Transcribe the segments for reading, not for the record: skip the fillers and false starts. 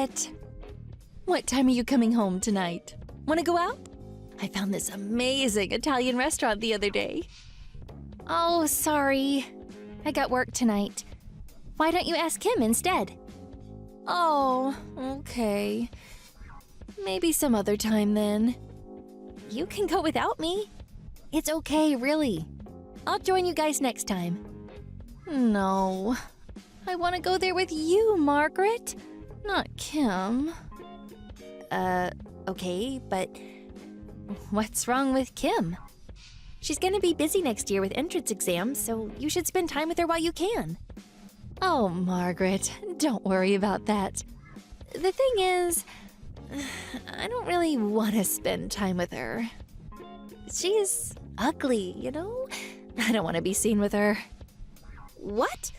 Margaret! What time are you coming home tonight? Want to go out? I found this amazing Italian restaurant the other day. Oh, sorry. I got work tonight. Why don't you ask him instead? Oh, okay. Maybe some other time then. You can go without me. It's okay, really. I'll join you guys next time. No. I want to go there with you, Margaret. Not Kim. Okay, but what's wrong with Kim? She's gonna be busy next year with entrance exams, so you should spend time with her while you can. Oh, Margaret, don't worry about that. The thing is, I don't really want to spend time with her. She's ugly, you know? I don't want to be seen with her. What?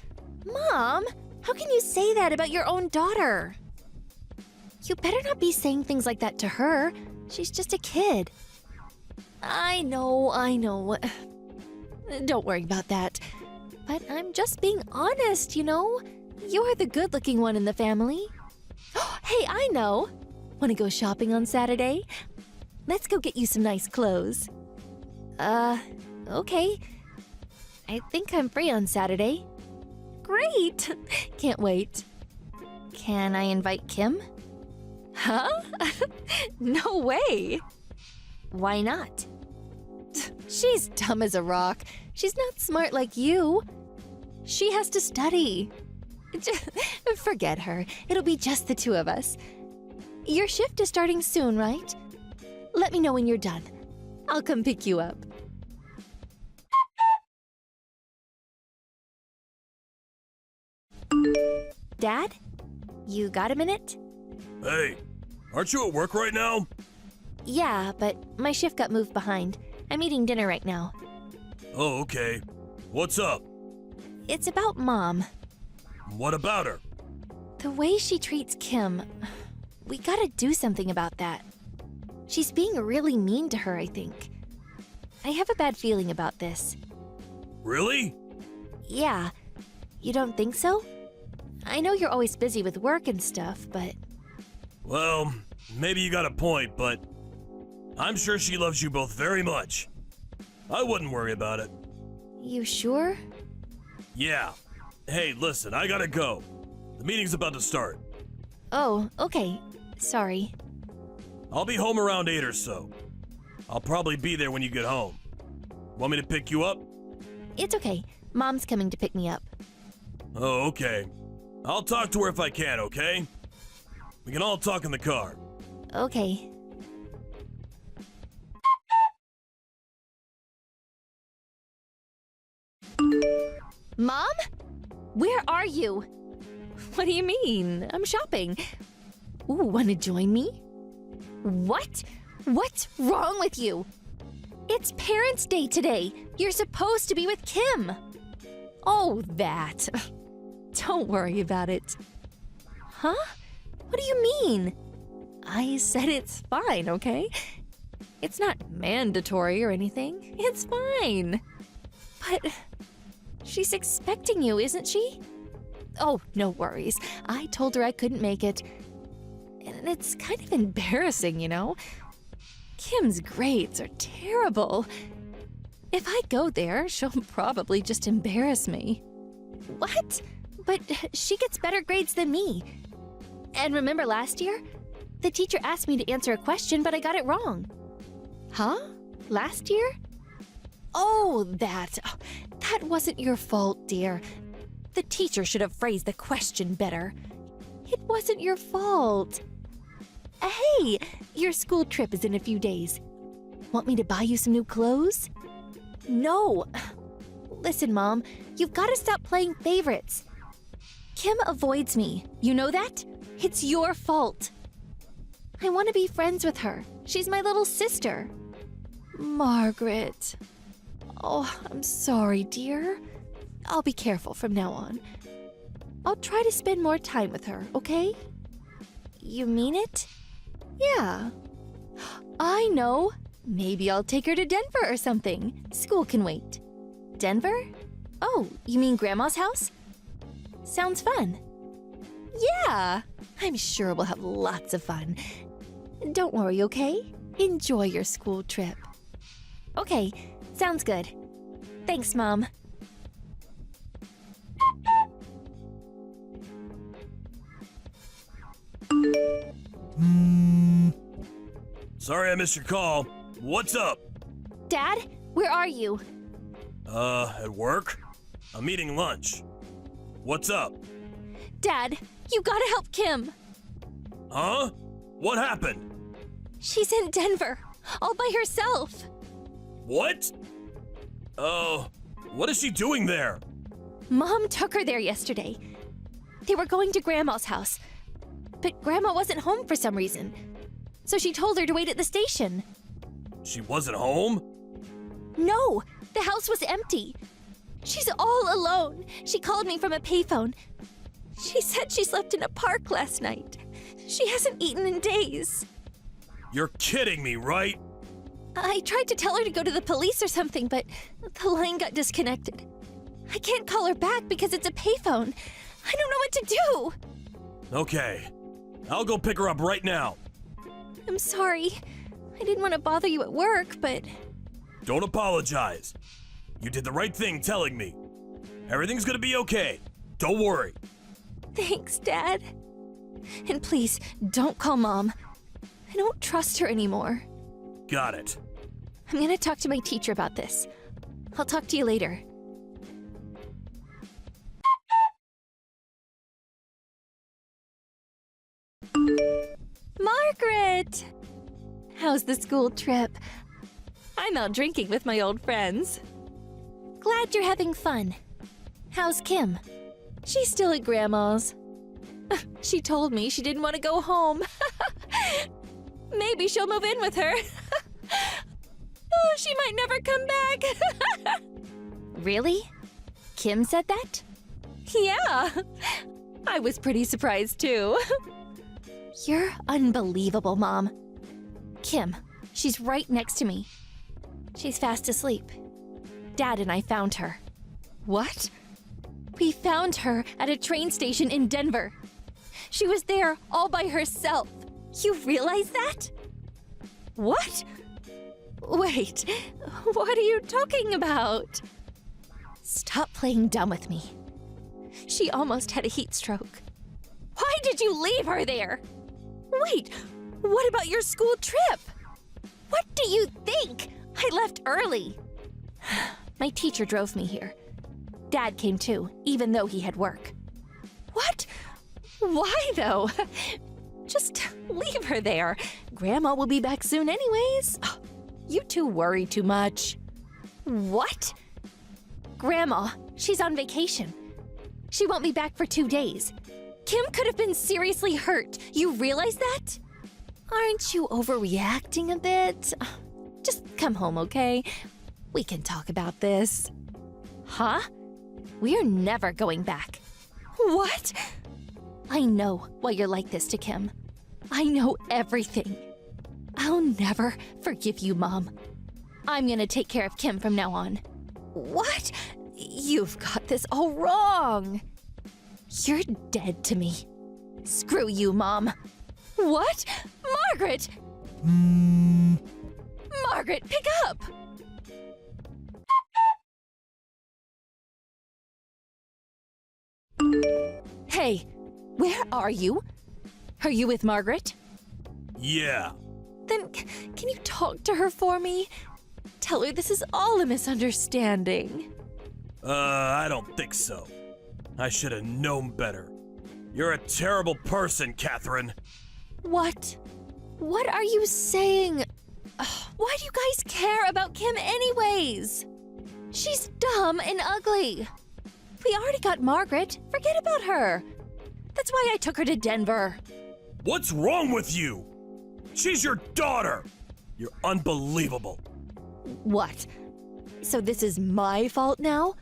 Mom, how can you say that about your own daughter? You better not be saying things like that to her. She's just a kid. I know. Don't worry about that. But I'm just being honest, you know? You're the good-looking one in the family. Hey, I know. Want to go shopping on Saturday? Let's go get you some nice clothes. Okay. I think I'm free on Saturday. Great! Can't wait. Can I invite Kim? Huh? No way! Why not? She's dumb as a rock. She's not smart like you. She has to study. Forget her. It'll be just the two of us. Your shift is starting soon, right? Let me know when you're done. I'll come pick you up. Dad? You got a minute? Hey, aren't you at work right now? Yeah, but my shift got moved behind. I'm eating dinner right now. Oh, okay. What's up? It's about Mom. What about her? The way she treats Kim. We gotta do something about that. She's being really mean to her, I think. I have a bad feeling about this. Really? Yeah. You don't think so? I know you're always busy with work and stuff, but... Well, maybe you got a point, but I'm sure she loves you both very much. I wouldn't worry about it. You sure? Yeah. Hey, listen, I gotta go. The meeting's about to start. Oh, okay. Sorry. I'll be home around 8 or so. I'll probably be there when you get home. Want me to pick you up? It's okay. Mom's coming to pick me up. Oh, okay. I'll talk to her if I can, okay? We can all talk in the car. Okay. Mom? Where are you? What do you mean? I'm shopping. Ooh, wanna join me? What? What's wrong with you? It's Parents' Day today. You're supposed to be with Kim. Oh, that. Don't worry about it. Huh? What do you mean? I said it's fine, okay? It's not mandatory or anything. It's fine. But she's expecting you, isn't she? Oh, no worries. I told her I couldn't make it. And it's kind of embarrassing, you know? Kim's grades are terrible. If I go there, she'll probably just embarrass me. What? But she gets better grades than me. And remember last year? The teacher asked me to answer a question, but I got it wrong. Huh? Last year? Oh, that wasn't your fault, dear. The teacher should have phrased the question better. It wasn't your fault. Hey, your school trip is in a few days. Want me to buy you some new clothes? No. Listen, Mom, you've got to stop playing favorites. Kim avoids me. You know that? It's your fault. I want to be friends with her. She's my little sister. Margaret. Oh, I'm sorry, dear. I'll be careful from now on. I'll try to spend more time with her, okay? You mean it? Yeah. I know. Maybe I'll take her to Denver or something. School can wait. Denver? Oh, you mean Grandma's house? Sounds fun. Yeah. I'm sure we'll have lots of fun. Don't worry, okay? Enjoy your school trip. Okay, sounds good. Thanks, Mom. Sorry I missed your call. What's up? Dad, where are you? At work? I'm eating lunch. What's up? Dad, you gotta help Kim. Huh? What happened? She's in Denver, all by herself. What? Oh, what is she doing there? Mom took her there yesterday. They were going to Grandma's house, but Grandma wasn't home for some reason. So she told her to wait at the station. She wasn't home? No, the house was empty. She's all alone. She called me from a payphone. She said she slept in a park last night. She hasn't eaten in days. You're kidding me, right? I tried to tell her to go to the police or something, but the line got disconnected. I can't call her back because it's a payphone. I don't know what to do. Okay, I'll go pick her up right now. I'm sorry. I didn't want to bother you at work, but... Don't apologize. You did the right thing telling me. Everything's gonna be okay. Don't worry. Thanks, Dad. And please, don't call Mom. I don't trust her anymore. Got it. I'm gonna talk to my teacher about this. I'll talk to you later. Margaret! How's the school trip? I'm out drinking with my old friends. Glad you're having fun. How's Kim? She's still at Grandma's. She told me she didn't want to go home. Maybe she'll move in with her. Oh, she might never come back. Really? Kim said that? Yeah. I was pretty surprised too. You're unbelievable, Mom. Kim, she's right next to me. She's fast asleep. Dad and I found her. What? We found her at a train station in Denver. She was there all by herself. You realize that? What? Wait, what are you talking about? Stop playing dumb with me. She almost had a heat stroke. Why did you leave her there? Wait, what about your school trip? What do you think? I left early. My teacher drove me here. Dad came too, even though he had work. What? Why though? Just leave her there. Grandma will be back soon anyways. You two worry too much. What? Grandma, she's on vacation. She won't be back for 2 days. Kim could have been seriously hurt. You realize that? Aren't you overreacting a bit? Just come home, okay? We can talk about this. Huh? We're never going back. What? I know why you're like this to Kim. I know everything. I'll never forgive you, Mom. I'm gonna take care of Kim from now on. What? You've got this all wrong. You're dead to me. Screw you, Mom. What? Margaret! Margaret, pick up! Hey, where are you? Are you with Margaret? Yeah. Then can you talk to her for me? Tell her this is all a misunderstanding. I don't think so. I should have known better. You're a terrible person, Catherine. What? What are you saying? Ugh, why do you guys care about Kim anyways? She's dumb and ugly. We already got Margaret. Forget about her. That's why I took her to Denver. What's wrong with you? She's your daughter. You're unbelievable. What? So this is my fault now?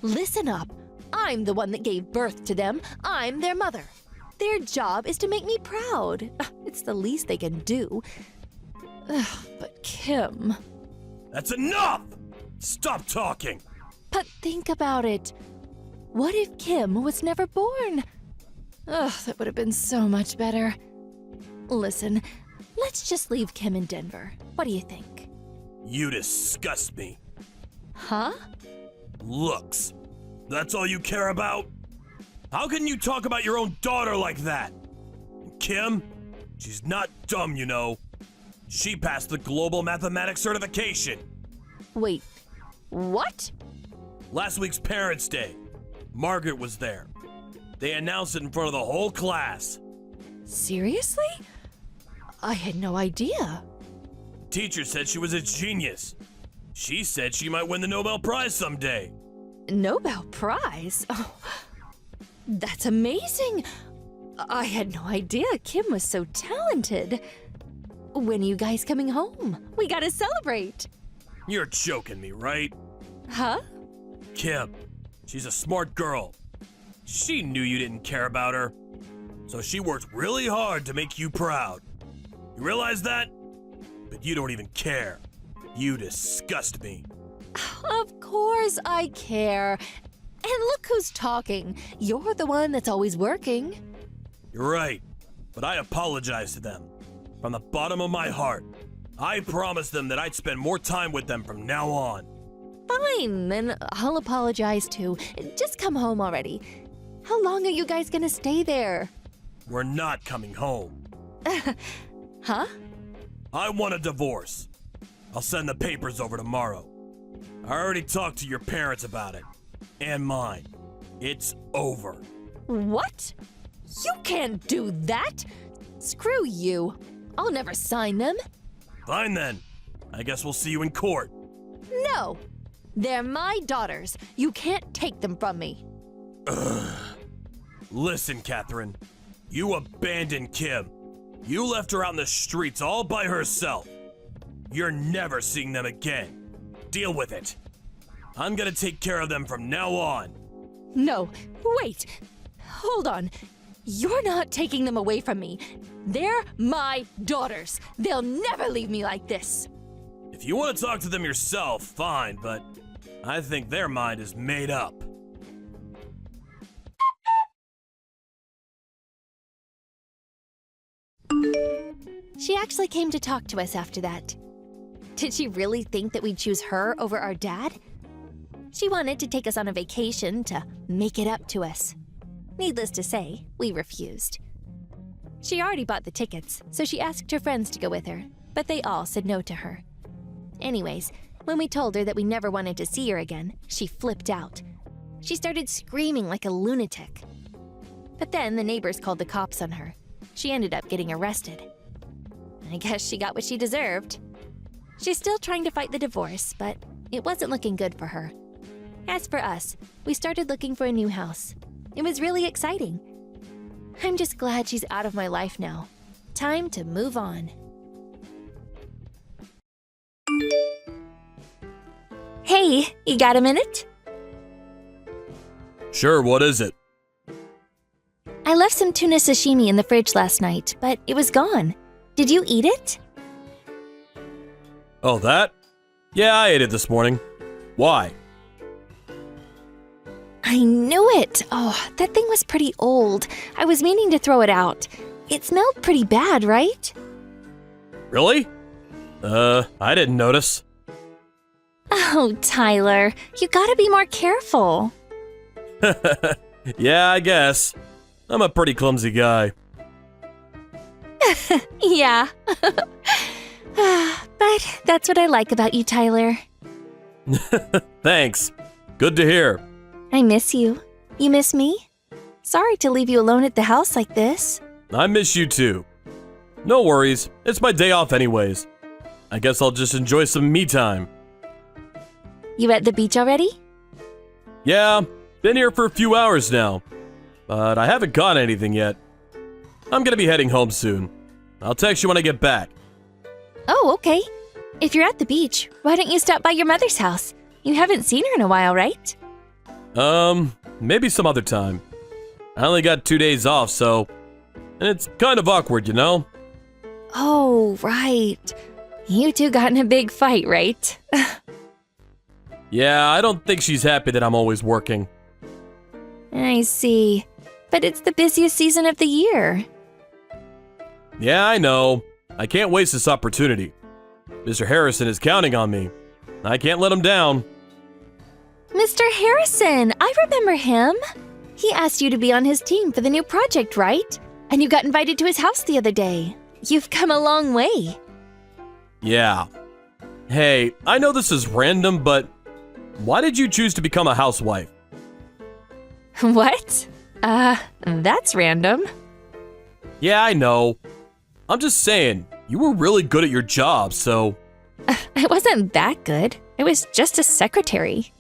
Listen up. I'm the one that gave birth to them. I'm their mother. Their job is to make me proud. It's the least they can do. But Kim... That's enough! Stop talking! But think about it. What if Kim was never born? Ugh, that would have been so much better. Listen, let's just leave Kim in Denver. What do you think? You disgust me. Huh? Looks. That's all you care about? How can you talk about your own daughter like that? Kim? She's not dumb, you know. She passed the Global Mathematics Certification. Wait, what? Last week's Parents' Day. Margaret was there. They announced it in front of the whole class. Seriously? I had no idea. Teacher said she was a genius. She said she might win the Nobel Prize someday. Nobel Prize? Oh, that's amazing. I had no idea Kim was so talented. When are you guys coming home? We gotta celebrate. You're joking me, right? Huh? Kim, she's a smart girl. She knew you didn't care about her. So she worked really hard to make you proud. You realize that? But you don't even care. You disgust me. Of course I care. And look who's talking. You're the one that's always working. You're right, but I apologize to them. From the bottom of my heart, I promised them that I'd spend more time with them from now on. Fine, then I'll apologize too. Just come home already. How long are you guys gonna stay there? We're not coming home. Huh? I want a divorce. I'll send the papers over tomorrow. I already talked to your parents about it. And mine. It's over. What? You can't do that! Screw you. I'll never sign them. Fine then. I guess we'll see you in court. No! They're my daughters. You can't take them from me. Listen, Catherine. You abandoned Kim. You left her out in the streets all by herself. You're never seeing them again. Deal with it. I'm gonna take care of them from now on. No, wait. Hold on. You're not taking them away from me. They're my daughters. They'll never leave me like this. If you want to talk to them yourself, fine, but I think their mind is made up. She actually came to talk to us after that. Did she really think that we'd choose her over our dad? She wanted to take us on a vacation to make it up to us. Needless to say, we refused. She already bought the tickets, so she asked her friends to go with her, but they all said no to her. Anyways, when we told her that we never wanted to see her again, she flipped out. She started screaming like a lunatic. But then the neighbors called the cops on her. She ended up getting arrested. I guess she got what she deserved. She's still trying to fight the divorce, but it wasn't looking good for her. As for us, we started looking for a new house. It was really exciting. I'm just glad she's out of my life now. Time to move on. Hey, you got a minute? Sure, what is it? I left some tuna sashimi in the fridge last night, but it was gone. Did you eat it? Oh, that? Yeah, I ate it this morning. Why? I knew it! Oh, that thing was pretty old. I was meaning to throw it out. It smelled pretty bad, right? Really? I didn't notice. Oh, Tyler, you gotta be more careful. Yeah, I guess. I'm a pretty clumsy guy. Yeah. But that's what I like about you, Tyler. Thanks. Good to hear. I miss you. You miss me? Sorry to leave you alone at the house like this. I miss you too. No worries. It's my day off anyways. I guess I'll just enjoy some me time. You at the beach already? Yeah, been here for a few hours now. But I haven't got anything yet. I'm gonna be heading home soon. I'll text you when I get back. Oh, okay. If you're at the beach, why don't you stop by your mother's house? You haven't seen her in a while, right? Maybe some other time. I only got 2 days off, so... And it's kind of awkward, you know? Oh, right. You two got in a big fight, right? Yeah, I don't think she's happy that I'm always working. I see. but it's the busiest season of the year. Yeah, I know. I can't waste this opportunity. Mr. Harrison is counting on me. I can't let him down. Mr. Harrison, I remember him. He asked you to be on his team for the new project, right? And you got invited to his house the other day. You've come a long way. Yeah. Hey, I know this is random, but why did you choose to become a housewife? What? That's random. Yeah, I know. I'm just saying, you were really good at your job, so... I wasn't that good. I was just a secretary.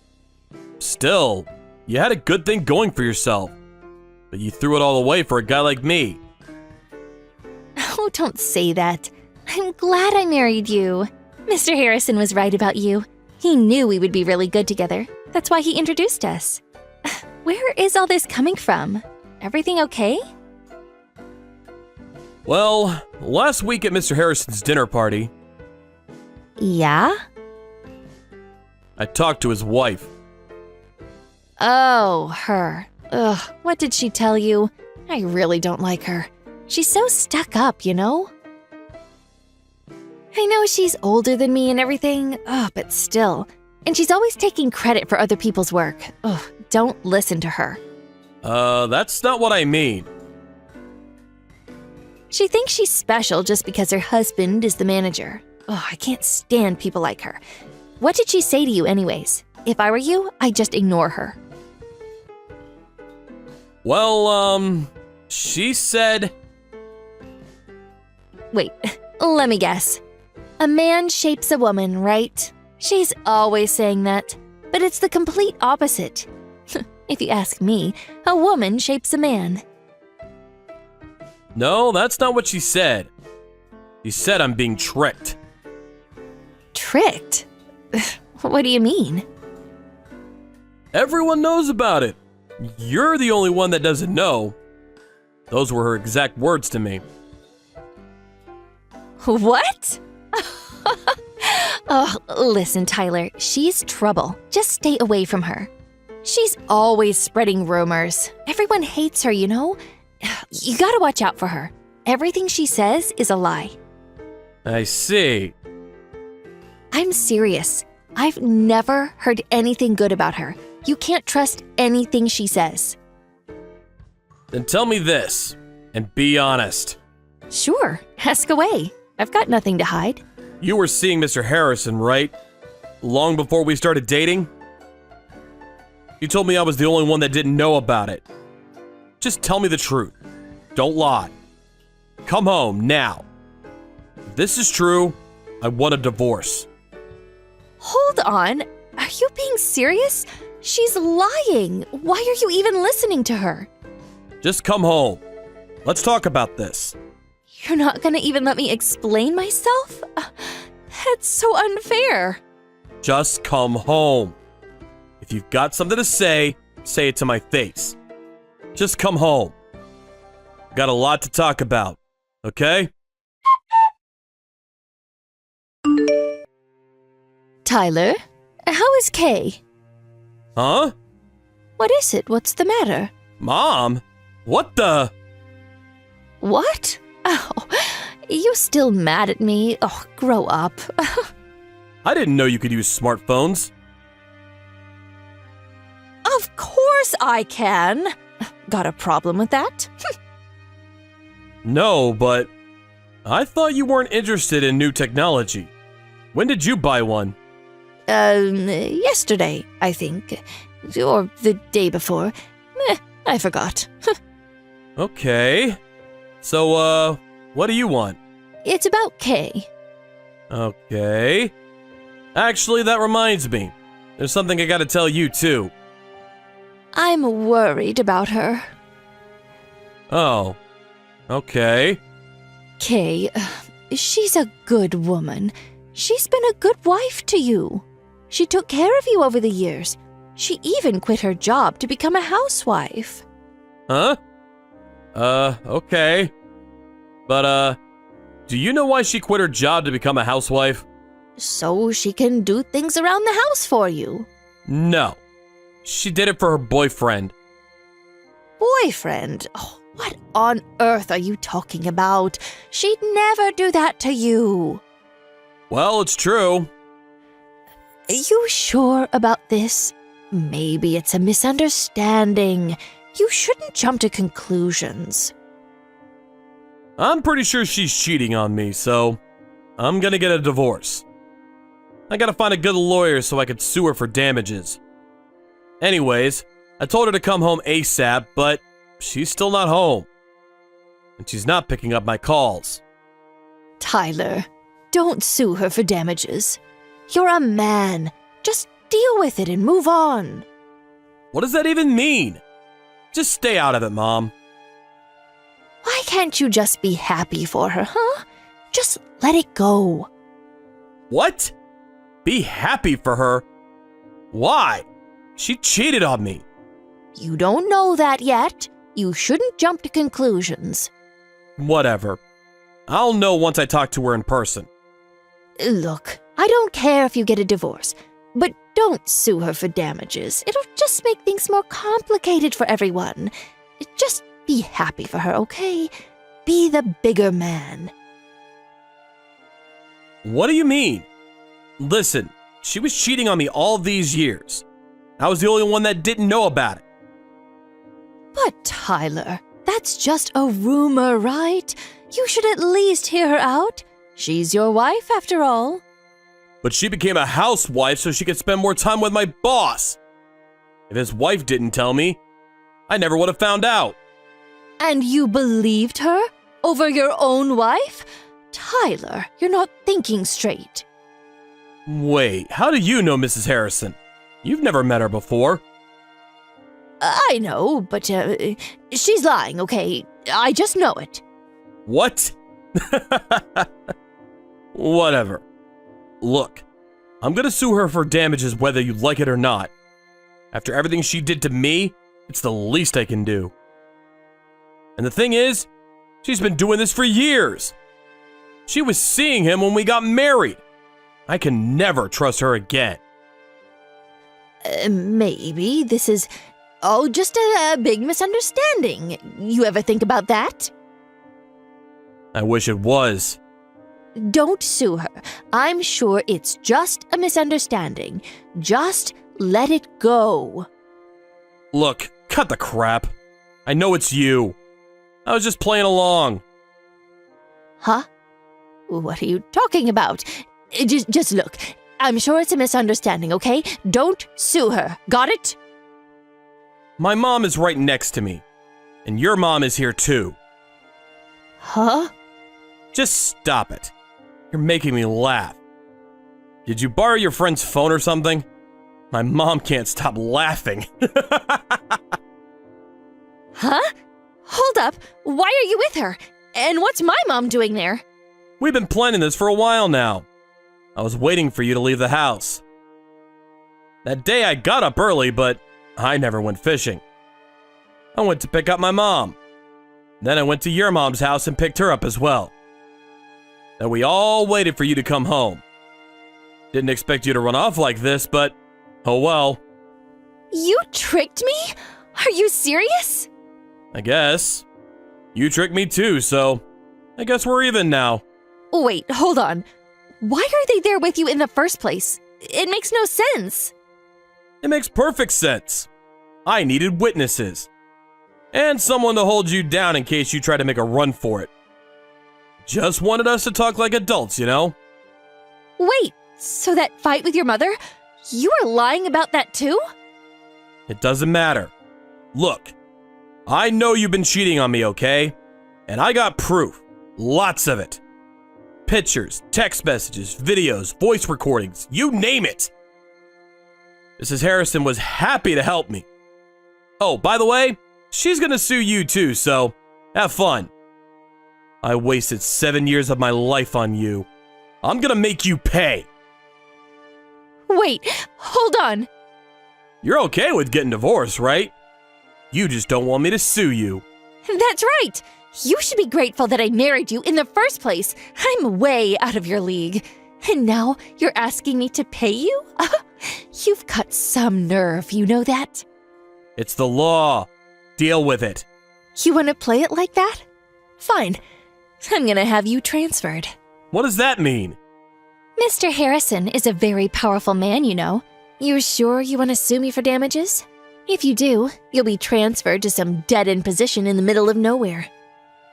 Still, you had a good thing going for yourself. But you threw it all away for a guy like me. Oh, don't say that. I'm glad I married you. Mr. Harrison was right about you. He knew we would be really good together. That's why he introduced us. Where is all this coming from? Everything okay? Well, last week at Mr. Harrison's dinner party, Yeah? I talked to his wife. Oh, her. Ugh, what did she tell you? I really don't like her. She's so stuck up, you know? I know she's older than me and everything, but still. And she's always taking credit for other people's work. Ugh, don't listen to her. That's not what I mean. She thinks she's special just because her husband is the manager. Oh, I can't stand people like her. What did she say to you anyways? If I were you, I'd just ignore her. Well, she said... Wait, let me guess. A man shapes a woman, right? She's always saying that, but it's the complete opposite. If you ask me, a woman shapes a man. No, that's not what she said. She said I'm being tricked. Tricked? What do you mean? Everyone knows about it. You're the only one that doesn't know. Those were her exact words to me. What? Oh, listen, Tyler, she's trouble. Just stay away from her. She's always spreading rumors. Everyone hates her, you know? You gotta watch out for her. Everything she says is a lie. I see. I'm serious. I've never heard anything good about her. You can't trust anything she says. Then tell me this, and be honest. Sure, ask away. I've got nothing to hide. You were seeing Mr. Harrison, right? Long before we started dating? You told me I was the only one that didn't know about it. Just tell me the truth. Don't lie. Come home, now. If this is true, I want a divorce. Hold on. Are you being serious? She's lying. Why are you even listening to her? Just come home. Let's talk about this. You're not gonna even let me explain myself? That's so unfair. Just come home. If you've got something to say it to my face. Just come home. Got a lot to talk about, okay? Tyler, how is Kay? Huh? What is it? What's the matter? Mom? What the? What? Oh, you still mad at me? Oh, grow up. I didn't know you could use smartphones. Of course I can. Got a problem with that? No, but I thought you weren't interested in new technology. When did you buy one? Yesterday, I think. Or the day before. I forgot. Okay. So, what do you want? It's about Kay. Okay. Actually, that reminds me. There's something I gotta tell you, too. I'm worried about her. Oh. Okay. Kay, she's a good woman. She's been a good wife to you. She took care of you over the years. She even quit her job to become a housewife. Huh? Okay. But, do you know why she quit her job to become a housewife? So she can do things around the house for you. No. She did it for her boyfriend. boyfriend? Oh, what on earth are you talking about? She'd never do that to you. Well, it's true. You sure about this? Maybe it's a misunderstanding. You shouldn't jump to conclusions. I'm pretty sure she's cheating on me, so I'm gonna get a divorce. I gotta find a good lawyer so I could sue her for damages. Anyways, I told her to come home ASAP, but she's still not home. And she's not picking up my calls. Tyler, don't sue her for damages. You're a man. Just deal with it and move on. What does that even mean? Just stay out of it, Mom. Why can't you just be happy for her, huh? Just let it go. What? Be happy for her? Why? She cheated on me. You don't know that yet. You shouldn't jump to conclusions. Whatever. I'll know once I talk to her in person. Look, I don't care if you get a divorce, but don't sue her for damages. It'll just make things more complicated for everyone. Just be happy for her, okay? Be the bigger man. What do you mean? Listen, she was cheating on me all these years. I was the only one that didn't know about it. But Tyler, that's just a rumor, right? You should at least hear her out. She's your wife, after all. But she became a housewife so she could spend more time with my boss. If his wife didn't tell me, I never would have found out. And you believed her? Over your own wife? Tyler, you're not thinking straight. Wait, how do you know Mrs. Harrison? You've never met her before. I know, but she's lying, okay? I just know it. What? Whatever. Look, I'm gonna sue her for damages whether you like it or not. After everything she did to me, it's the least I can do. And the thing is, she's been doing this for years. She was seeing him when we got married. I can never trust her again. Maybe this is all just a big misunderstanding. You ever think about that? I wish it was. Don't sue her. I'm sure it's just a misunderstanding. Just let it go. Look, cut the crap. I know it's you. I was just playing along. Huh? What are you talking about? Just look. I'm sure it's a misunderstanding, okay? Don't sue her. Got it? My mom is right next to me. And your mom is here too. Huh? Just stop it. You're making me laugh. Did you borrow your friend's phone or something? My mom can't stop laughing. Huh? Hold up. Why are you with her? And what's my mom doing there? We've been planning this for a while now. I was waiting for you to leave the house. That day I got up early, but I never went fishing. I went to pick up my mom. Then I went to your mom's house and picked her up as well. Then we all waited for you to come home. Didn't expect you to run off like this, but oh well. You tricked me? Are you serious? I guess. You tricked me too, so I guess we're even now. Wait, hold on. Why are they there with you in the first place? It makes no sense. It makes perfect sense. I needed witnesses. And someone to hold you down in case you try to make a run for it. Just wanted us to talk like adults, you know? Wait, so that fight with your mother? You were lying about that too? It doesn't matter. Look, I know you've been cheating on me, okay? And I got proof. Lots of it. Pictures, text messages, videos, voice recordings, you name it. Mrs. Harrison was happy to help me. Oh, by the way, she's gonna sue you too, so have fun. I wasted 7 years of my life on you. I'm gonna make you pay. Wait, hold on. You're okay with getting divorced, right? You just don't want me to sue you. That's right. You should be grateful that I married you in the first place. I'm way out of your league. And now you're asking me to pay you? You've got some nerve, you know that? It's the law. Deal with it. You want to play it like that? Fine. I'm gonna have you transferred. What does that mean? Mr. Harrison is a very powerful man, you know. You sure you want to sue me for damages? If you do, you'll be transferred to some dead-end position in the middle of nowhere.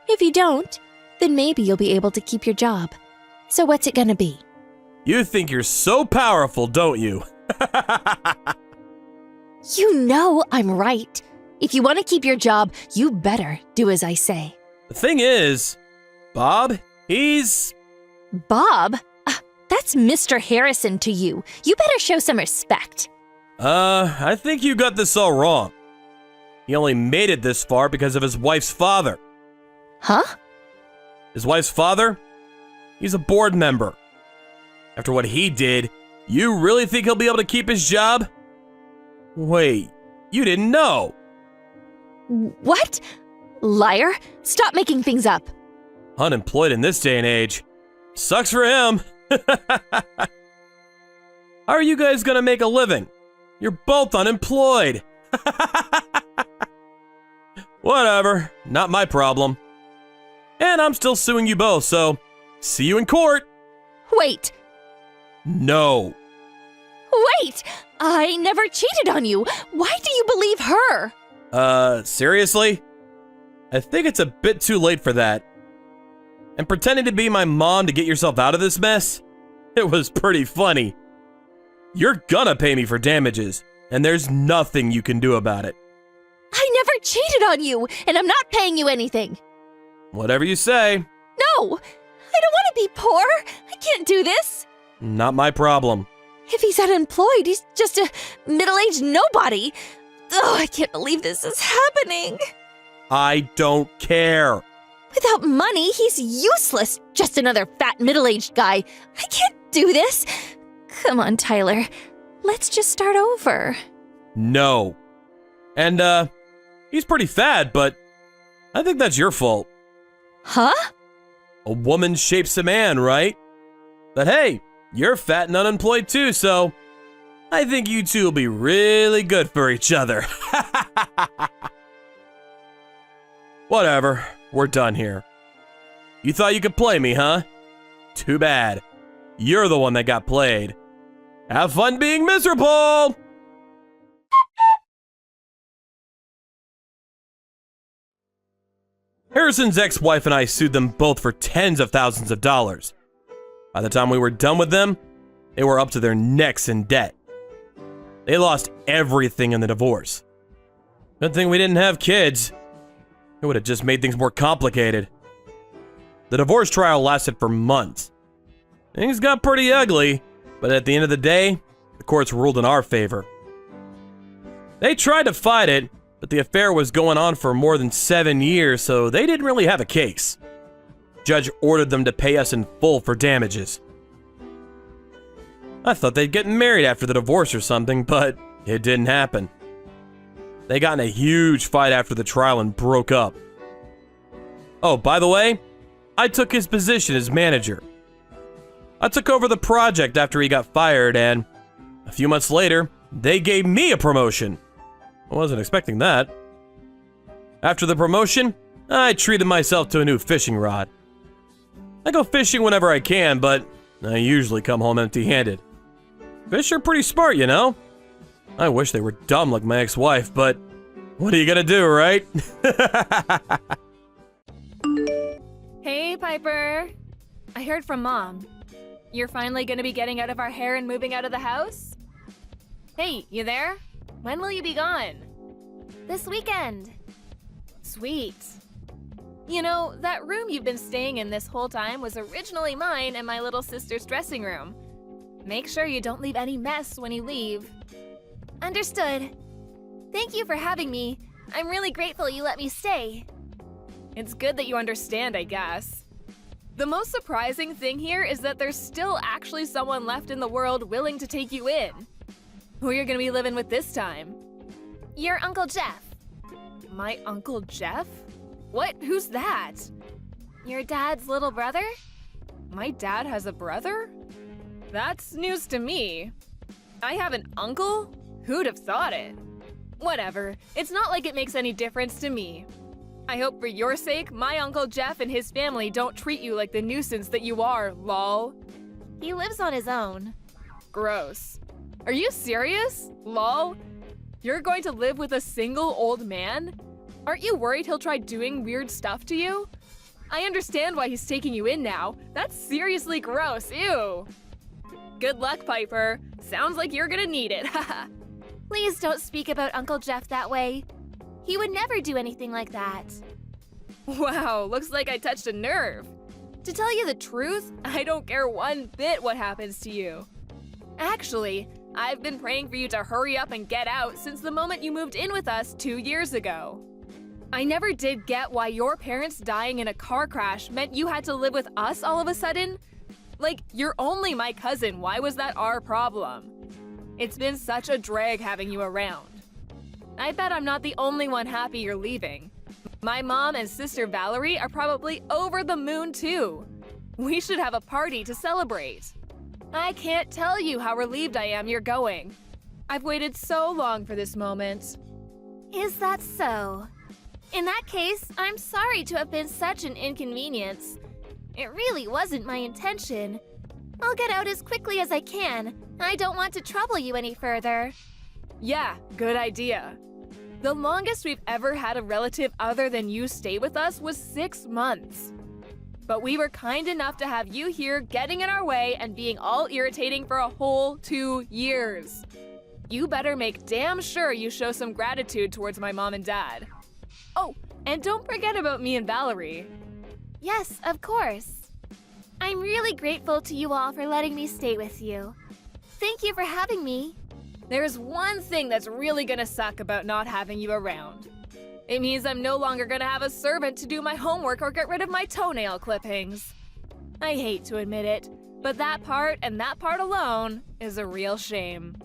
If you don't, then maybe you'll be able to keep your job. So what's it gonna be? You think you're so powerful, don't you? You know I'm right. If you want to keep your job, you better do as I say. The thing is, Bob, he's... Bob? That's Mr. Harrison to you. You better show some respect. I think you got this all wrong. He only made it this far because of his wife's father. Huh? His wife's father? He's a board member. After what he did, you really think he'll be able to keep his job? Wait, you didn't know. What? Liar! Stop making things up. Unemployed in this day and age. Sucks for him. How are you guys gonna make a living? You're both unemployed. Whatever, not my problem. And I'm still suing you both, so see you in court. Wait. No. Wait! I never cheated on you. Why do you believe her? Seriously? I think it's a bit too late for that. And pretending to be my mom to get yourself out of this mess? It was pretty funny. You're gonna pay me for damages, and there's nothing you can do about it. I never cheated on you, and I'm not paying you anything. Whatever you say. No! I don't want to be poor. I can't do this. Not my problem. If he's unemployed, he's just a middle-aged nobody. Oh, I can't believe this is happening. I don't care. Without money, he's useless. Just another fat middle-aged guy. I can't do this. Come on, Tyler. Let's just start over. No. And, he's pretty fat, but I think that's your fault. Huh? A woman shapes a man, right? But hey, you're fat and unemployed too, so I think you two will be really good for each other. Whatever, we're done here. You thought you could play me, huh? Too bad. You're the one that got played. Have fun being miserable! Harrison's ex-wife and I sued them both for tens of thousands of dollars. By the time we were done with them, they were up to their necks in debt. They lost everything in the divorce. Good thing we didn't have kids. It would have just made things more complicated. The divorce trial lasted for months. Things got pretty ugly, but at the end of the day, the courts ruled in our favor. They tried to fight it, but the affair was going on for more than 7 years, so they didn't really have a case. Judge ordered them to pay us in full for damages. I thought they'd get married after the divorce or something, but it didn't happen. They got in a huge fight after the trial and broke up. Oh, by the way, I took his position as manager. I took over the project after he got fired, and a few months later, they gave me a promotion. I wasn't expecting that. After the promotion, I treated myself to a new fishing rod. I go fishing whenever I can, but I usually come home empty-handed. Fish are pretty smart, you know? I wish they were dumb like my ex-wife, but what are you gonna do, right? Hey, Piper. I heard from Mom. You're finally gonna be getting out of our hair and moving out of the house? Hey, you there? When will you be gone? This weekend. Sweet. You know, that room you've been staying in this whole time was originally mine and my little sister's dressing room. Make sure you don't leave any mess when you leave. Understood. Thank you for having me. I'm really grateful you let me stay. It's good that you understand, I guess. The most surprising thing here is that there's still actually someone left in the world willing to take you in. Who you're gonna be living with this time? Your Uncle Jeff. My Uncle Jeff? What? Who's that? Your dad's little brother? My dad has a brother? That's news to me. I have an uncle? Who'd have thought it? Whatever, it's not like it makes any difference to me. I hope for your sake, my Uncle Jeff and his family don't treat you like the nuisance that you are, lol. He lives on his own. Gross. Are you serious? Lol. You're going to live with a single old man? Aren't you worried he'll try doing weird stuff to you? I understand why he's taking you in now. That's seriously gross, ew. Good luck, Piper. Sounds like you're gonna need it, haha. Please don't speak about Uncle Jeff that way. He would never do anything like that. Wow, looks like I touched a nerve. To tell you the truth, I don't care one bit what happens to you. Actually, I've been praying for you to hurry up and get out since the moment you moved in with us 2 years ago. I never did get why your parents dying in a car crash meant you had to live with us all of a sudden. Like, you're only my cousin, why was that our problem? It's been such a drag having you around. I bet I'm not the only one happy you're leaving. My mom and sister Valerie are probably over the moon too. We should have a party to celebrate. I can't tell you how relieved I am you're going. I've waited so long for this moment. Is that so? In that case, I'm sorry to have been such an inconvenience. It really wasn't my intention. I'll get out as quickly as I can. I don't want to trouble you any further. Yeah, good idea. The longest we've ever had a relative other than you stay with us was 6 months. But we were kind enough to have you here getting in our way and being all irritating for a whole 2 years. You better make damn sure you show some gratitude towards my mom and dad. Oh, and don't forget about me and Valerie. Yes, of course. I'm really grateful to you all for letting me stay with you. Thank you for having me. There's one thing that's really gonna suck about not having you around. It means I'm no longer gonna have a servant to do my homework or get rid of my toenail clippings. I hate to admit it, but that part and that part alone is a real shame.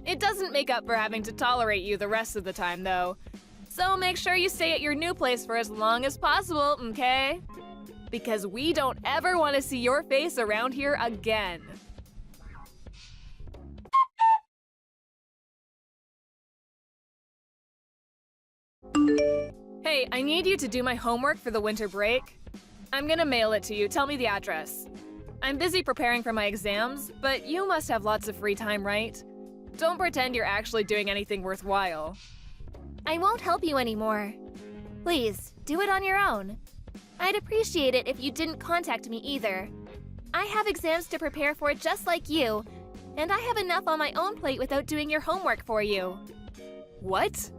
It doesn't make up for having to tolerate you the rest of the time, though. So make sure you stay at your new place for as long as possible, okay? Because we don't ever want to see your face around here again. Hey, I need you to do my homework for the winter break. I'm gonna mail it to you. Tell me the address. I'm busy preparing for my exams, but you must have lots of free time, right? Don't pretend you're actually doing anything worthwhile. I won't help you anymore. Please, do it on your own. I'd appreciate it if you didn't contact me either. I have exams to prepare for just like you, and I have enough on my own plate without doing your homework for you. What?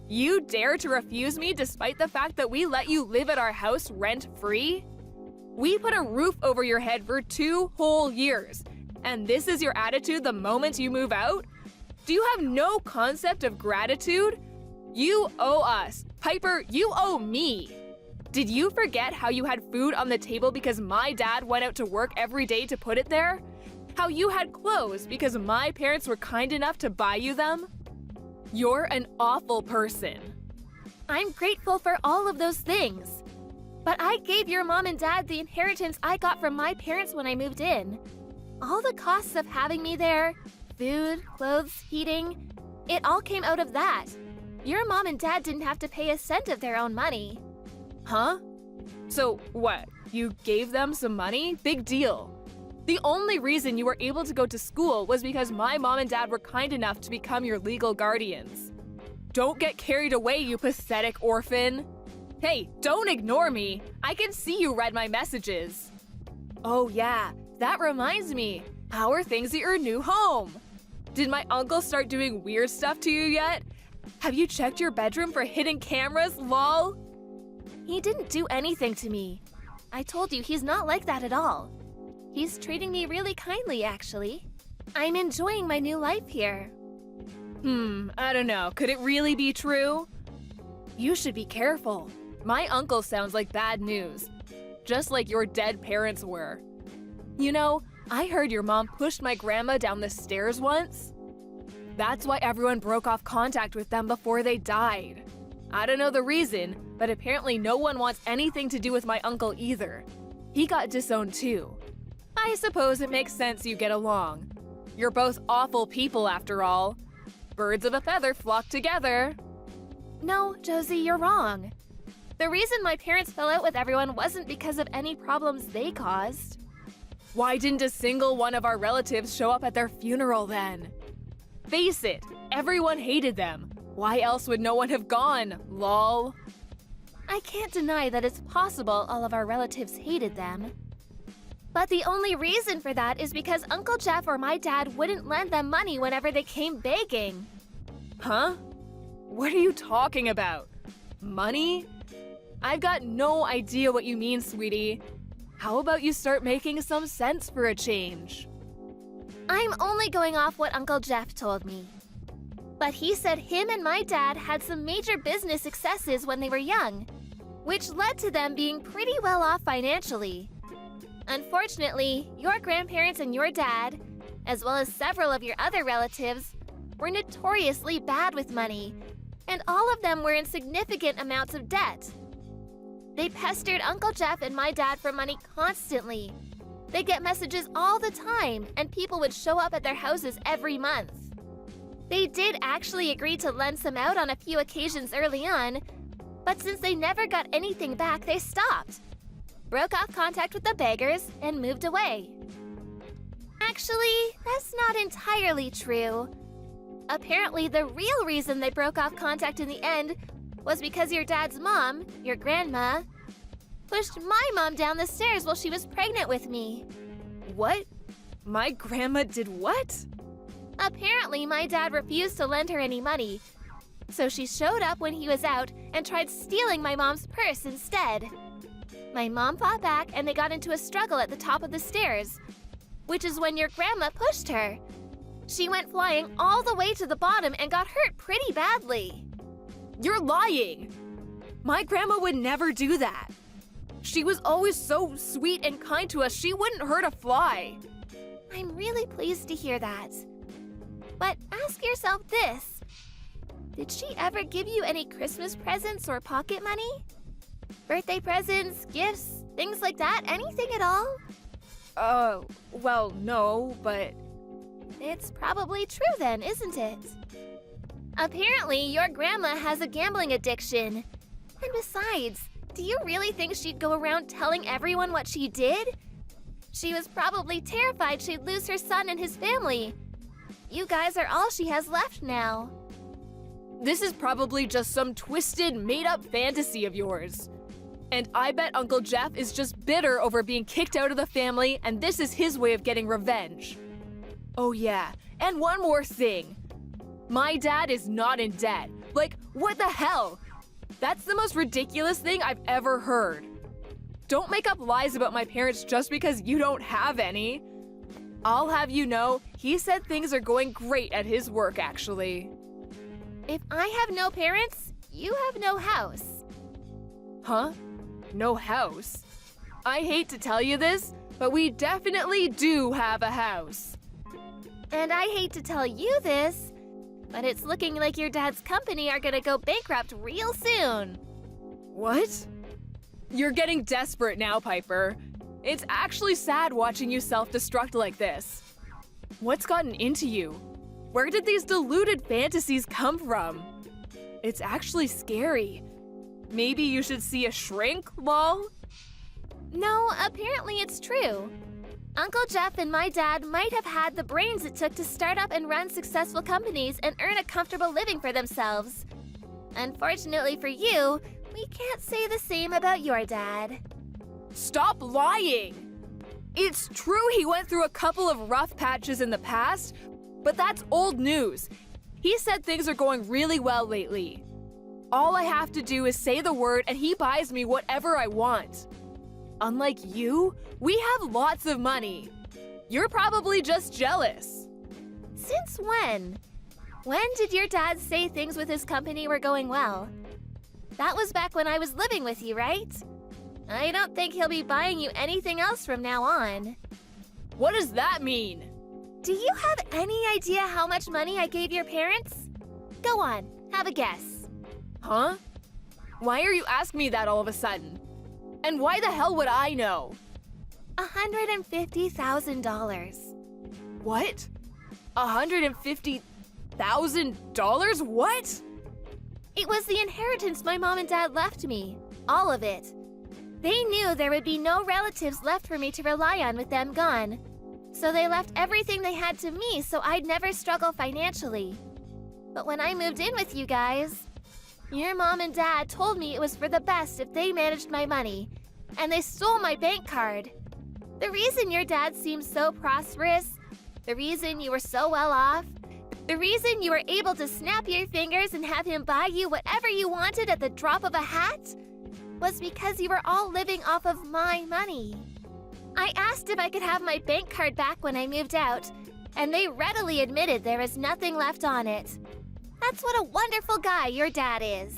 You dare to refuse me despite the fact that we let you live at our house rent-free? We put a roof over your head for 2 whole years, and this is your attitude the moment you move out? Do you have no concept of gratitude? You owe us. Piper, you owe me. Did you forget how you had food on the table because my dad went out to work every day to put it there? How you had clothes because my parents were kind enough to buy you them? You're an awful person. I'm grateful for all of those things. But I gave your mom and dad the inheritance I got from my parents when I moved in. All the costs of having me there, food, clothes, heating, it all came out of that. Your mom and dad didn't have to pay a cent of their own money. Huh? So what? You gave them some money? Big deal. The only reason you were able to go to school was because my mom and dad were kind enough to become your legal guardians. Don't get carried away, you pathetic orphan. Hey, don't ignore me. I can see you read my messages. Oh yeah, that reminds me. How are things at your new home? Did my uncle start doing weird stuff to you yet? Have you checked your bedroom for hidden cameras, lol? He didn't do anything to me. I told you he's not like that at all. He's treating me really kindly, actually. I'm enjoying my new life here. I don't know. Could it really be true? You should be careful. My uncle sounds like bad news. Just like your dead parents were. You know, I heard your mom pushed my grandma down the stairs once. That's why everyone broke off contact with them before they died. I don't know the reason, but apparently no one wants anything to do with my uncle either. He got disowned too. I suppose it makes sense you get along. You're both awful people after all. Birds of a feather flock together. No, Josie, you're wrong. The reason my parents fell out with everyone wasn't because of any problems they caused. Why didn't a single one of our relatives show up at their funeral then? Face it, everyone hated them. Why else would no one have gone, lol? I can't deny that it's possible all of our relatives hated them. But the only reason for that is because Uncle Jeff or my dad wouldn't lend them money whenever they came begging. Huh? What are you talking about? Money? I've got no idea what you mean, sweetie. How about you start making some sense for a change? I'm only going off what Uncle Jeff told me. But he said him and my dad had some major business successes when they were young, which led to them being pretty well off financially. Unfortunately, your grandparents and your dad, as well as several of your other relatives, were notoriously bad with money, and all of them were in significant amounts of debt. They pestered Uncle Jeff and my dad for money constantly. They get messages all the time, and people would show up at their houses every month. They did actually agree to lend some out on a few occasions early on, but since they never got anything back, they stopped, broke off contact with the beggars, and moved away. Actually, that's not entirely true. Apparently, the real reason they broke off contact in the end was because your dad's mom, your grandma, pushed my mom down the stairs while she was pregnant with me. What? My grandma did what? Apparently, my dad refused to lend her any money, so she showed up when he was out and tried stealing my mom's purse instead. My mom fought back and they got into a struggle at the top of the stairs, which is when your grandma pushed her. She went flying all the way to the bottom and got hurt pretty badly. You're lying! My grandma would never do that. She was always so sweet and kind to us, she wouldn't hurt a fly. I'm really pleased to hear that. But ask yourself this. Did she ever give you any Christmas presents or pocket money? Birthday presents, gifts, things like that? Anything at all? Well, no, but... It's probably true then, isn't it? Apparently, your grandma has a gambling addiction. And besides, do you really think she'd go around telling everyone what she did? She was probably terrified she'd lose her son and his family. You guys are all she has left now. This is probably just some twisted, made-up fantasy of yours. And I bet Uncle Jeff is just bitter over being kicked out of the family, and this is his way of getting revenge. Oh yeah, and one more thing. My dad is not in debt. Like, what the hell? That's the most ridiculous thing I've ever heard. Don't make up lies about my parents just because you don't have any. I'll have you know, he said things are going great at his work, actually. If I have no parents, you have no house. Huh? No house? I hate to tell you this, but we definitely do have a house. And I hate to tell you this, but it's looking like your dad's company are gonna go bankrupt real soon. What? You're getting desperate now, Piper. It's actually sad watching you self-destruct like this. What's gotten into you? Where did these deluded fantasies come from? It's actually scary. Maybe you should see a shrink, lol? No, apparently it's true. Uncle Jeff and my dad might have had the brains it took to start up and run successful companies and earn a comfortable living for themselves. Unfortunately for you, we can't say the same about your dad. Stop lying! It's true he went through a couple of rough patches in the past, but that's old news. He said things are going really well lately. All I have to do is say the word and he buys me whatever I want. Unlike you, we have lots of money. You're probably just jealous. Since when? When did your dad say things with his company were going well? That was back when I was living with you, right? I don't think he'll be buying you anything else from now on. What does that mean? Do you have any idea how much money I gave your parents? Go on, have a guess. Huh? Why are you asking me that all of a sudden? And why the hell would I know? $150,000. What? $150,000? $1,000? What? It was the inheritance my mom and dad left me. All of it. They knew there would be no relatives left for me to rely on with them gone. So they left everything they had to me so I'd never struggle financially. But when I moved in with you guys, your mom and dad told me it was for the best if they managed my money, and they stole my bank card. The reason your dad seemed so prosperous, the reason you were so well off, the reason you were able to snap your fingers and have him buy you whatever you wanted at the drop of a hat, was because you were all living off of my money. I asked if I could have my bank card back when I moved out, and they readily admitted there is nothing left on it. That's what a wonderful guy your dad is.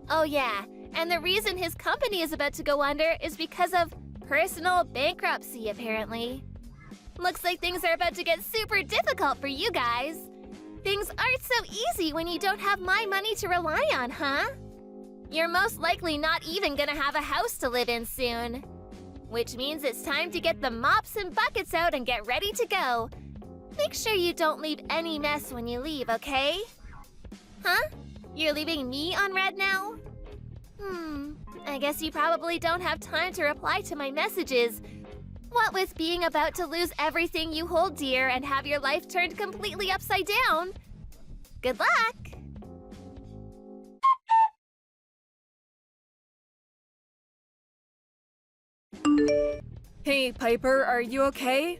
Oh yeah, and the reason his company is about to go under is because of personal bankruptcy, apparently. Looks like things are about to get super difficult for you guys. Things aren't so easy when you don't have my money to rely on, huh? You're most likely not even gonna have a house to live in soon. Which means it's time to get the mops and buckets out and get ready to go. Make sure you don't leave any mess when you leave, okay? Huh? You're leaving me on red now? I guess you probably don't have time to reply to my messages. What with being about to lose everything you hold dear and have your life turned completely upside down. Good luck! Hey, Piper, are you okay?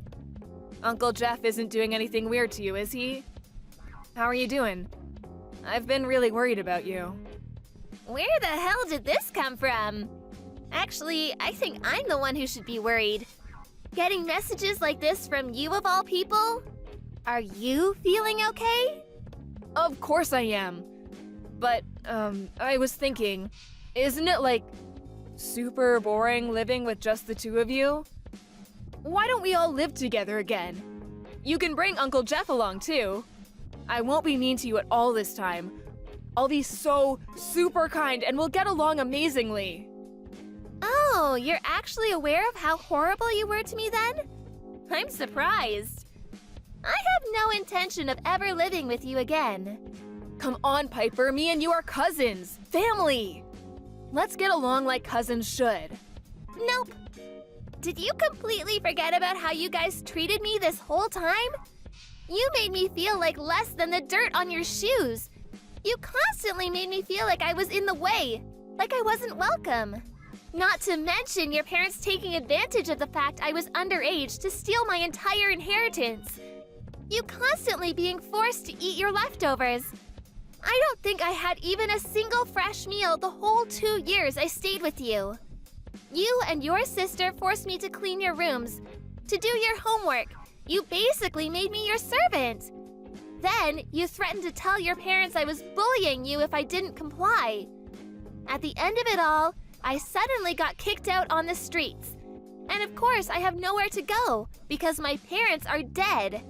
Uncle Jeff isn't doing anything weird to you, is he? How are you doing? I've been really worried about you. Where the hell did this come from? Actually, I think I'm the one who should be worried. Getting messages like this from you of all people? Are you feeling okay? Of course I am. But, I was thinking, isn't it like super boring living with just the two of you? Why don't we all live together again? You can bring Uncle Jeff along too. I won't be mean to you at all this time. I'll be so super kind and we'll get along amazingly. Oh, you're actually aware of how horrible you were to me then? I'm surprised. I have no intention of ever living with you again. Come on, Piper, me and you are cousins, family. Let's get along like cousins should. Nope. Did you completely forget about how you guys treated me this whole time? You made me feel like less than the dirt on your shoes. You constantly made me feel like I was in the way, like I wasn't welcome. Not to mention your parents taking advantage of the fact I was underage to steal my entire inheritance. You constantly being forced to eat your leftovers. I don't think I had even a single fresh meal the whole 2 years I stayed with you. You and your sister forced me to clean your rooms, to do your homework. You basically made me your servant. Then you threatened to tell your parents I was bullying you if I didn't comply. At the end of it all, I suddenly got kicked out on the streets. And of course, I have nowhere to go because my parents are dead.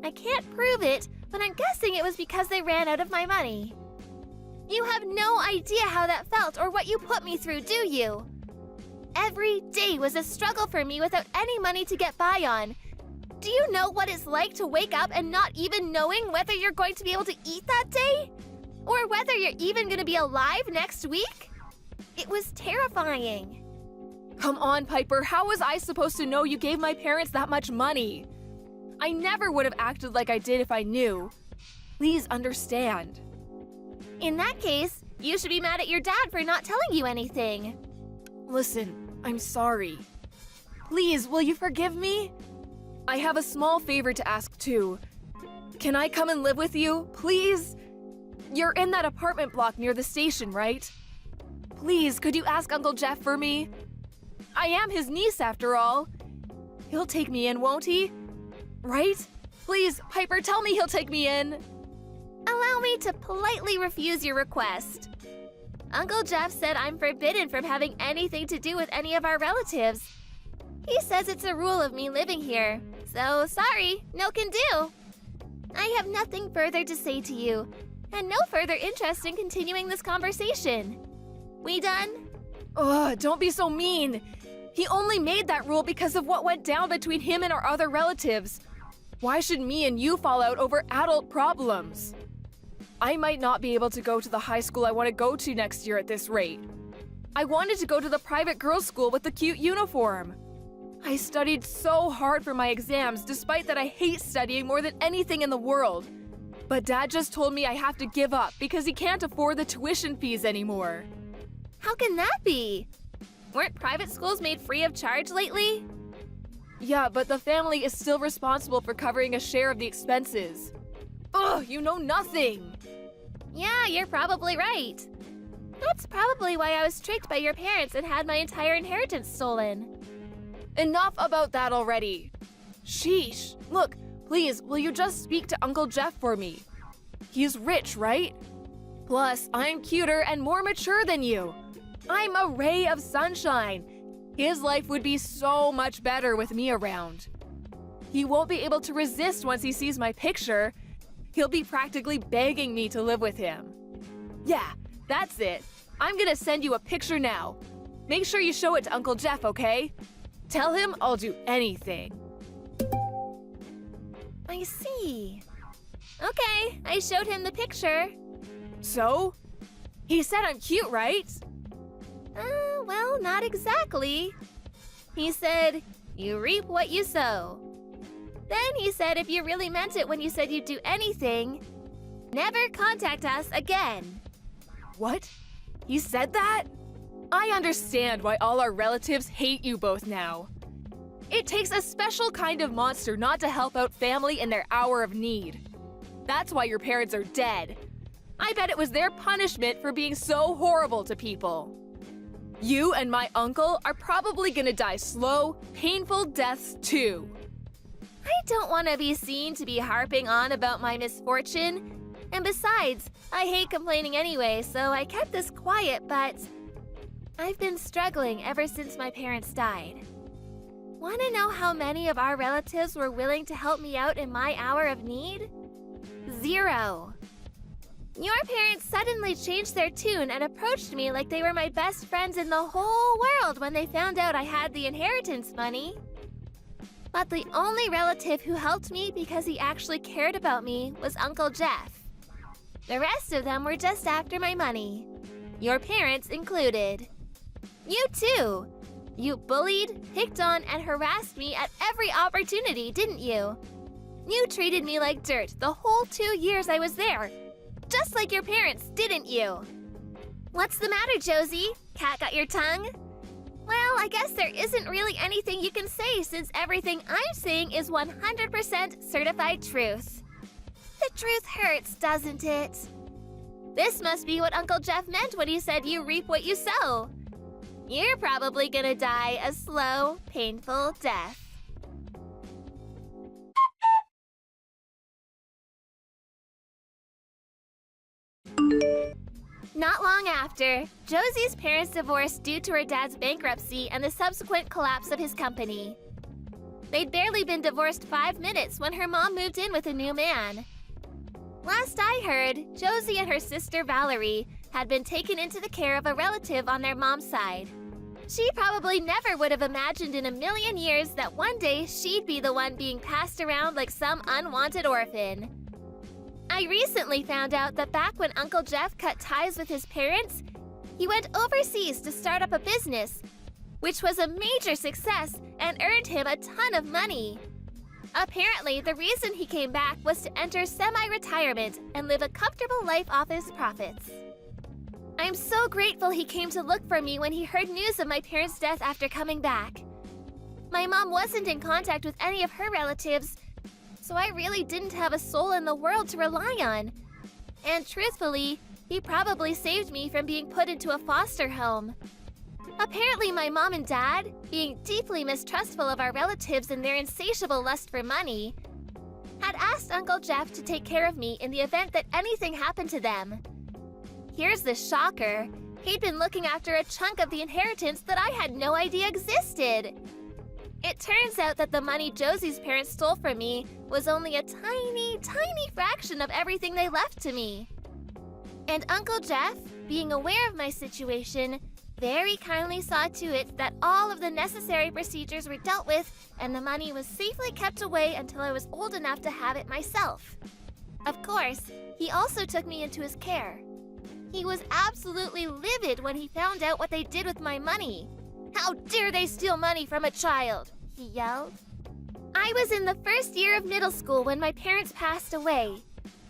I can't prove it, but I'm guessing it was because they ran out of my money. You have no idea how that felt or what you put me through, do you? Every day was a struggle for me without any money to get by on. Do you know what it's like to wake up and not even knowing whether you're going to be able to eat that day? Or whether you're even going to be alive next week? It was terrifying. Come on, Piper, how was I supposed to know you gave my parents that much money? I never would have acted like I did if I knew. Please understand. In that case, you should be mad at your dad for not telling you anything. Listen, I'm sorry. Please, will you forgive me? I have a small favor to ask too. Can I come and live with you, please? You're in that apartment block near the station, right? Please, could you ask Uncle Jeff for me? I am his niece after all. He'll take me in, won't he? Right? Please, Piper, tell me he'll take me in. Allow me to politely refuse your request. Uncle Jeff said I'm forbidden from having anything to do with any of our relatives. He says it's a rule of me living here, so sorry, no can do. I have nothing further to say to you, and no further interest in continuing this conversation. We done? Ugh, don't be so mean. He only made that rule because of what went down between him and our other relatives. Why should me and you fall out over adult problems? I might not be able to go to the high school I want to go to next year at this rate. I wanted to go to the private girls' school with the cute uniform. I studied so hard for my exams despite that I hate studying more than anything in the world. But Dad just told me I have to give up because he can't afford the tuition fees anymore. How can that be? Weren't private schools made free of charge lately? Yeah, but the family is still responsible for covering a share of the expenses. Ugh, you know nothing! Yeah, you're probably right. That's probably why I was tricked by your parents and had my entire inheritance stolen. Enough about that already. Sheesh. Look, please, will you just speak to Uncle Jeff for me? He's rich, right? Plus, I'm cuter and more mature than you. I'm a ray of sunshine. His life would be so much better with me around. He won't be able to resist once he sees my picture. He'll be practically begging me to live with him. Yeah, that's it. I'm gonna send you a picture now. Make sure you show it to Uncle Jeff, okay? Tell him I'll do anything. I see. Okay, I showed him the picture. So? He said I'm cute, right? Well, not exactly. He said, you reap what you sow. Then he said if you really meant it when you said you'd do anything, never contact us again. What? He said that? I understand why all our relatives hate you both now. It takes a special kind of monster not to help out family in their hour of need. That's why your parents are dead. I bet it was their punishment for being so horrible to people. You and my uncle are probably gonna die slow, painful deaths too. I don't want to be seen to be harping on about my misfortune. And besides, I hate complaining anyway, so I kept this quiet, but I've been struggling ever since my parents died. Want to know how many of our relatives were willing to help me out in my hour of need? 0. Your parents suddenly changed their tune and approached me like they were my best friends in the whole world when they found out I had the inheritance money. But the only relative who helped me because he actually cared about me was Uncle Jeff. The rest of them were just after my money. Your parents included. You too. You bullied, picked on, and harassed me at every opportunity, didn't you? You treated me like dirt the whole 2 years I was there. Just like your parents, didn't you? What's the matter, Josie? Cat got your tongue? Well, I guess there isn't really anything you can say since everything I'm saying is 100% certified truth. The truth hurts, doesn't it? This must be what Uncle Jeff meant when he said you reap what you sow. You're probably gonna die a slow, painful death. Not long after, Josie's parents divorced due to her dad's bankruptcy and the subsequent collapse of his company. They'd barely been divorced 5 minutes when her mom moved in with a new man. Last I heard, Josie and her sister Valerie had been taken into the care of a relative on their mom's side. She probably never would have imagined in a million years that one day she'd be the one being passed around like some unwanted orphan. I recently found out that back when Uncle Jeff cut ties with his parents, he went overseas to start up a business, which was a major success and earned him a ton of money. Apparently, the reason he came back was to enter semi-retirement and live a comfortable life off his profits. I'm so grateful he came to look for me when he heard news of my parents' death after coming back. My mom wasn't in contact with any of her relatives, so I really didn't have a soul in the world to rely on. And truthfully, he probably saved me from being put into a foster home. Apparently, my mom and dad, being deeply mistrustful of our relatives and their insatiable lust for money, had asked Uncle Jeff to take care of me in the event that anything happened to them. Here's the shocker. He'd been looking after a chunk of the inheritance that I had no idea existed. It turns out that the money Josie's parents stole from me was only a tiny, tiny fraction of everything they left to me. And Uncle Jeff, being aware of my situation, very kindly saw to it that all of the necessary procedures were dealt with and the money was safely kept away until I was old enough to have it myself. Of course, he also took me into his care. He was absolutely livid when he found out what they did with my money. "How dare they steal money from a child?" he yelled. I was in the first year of middle school when my parents passed away.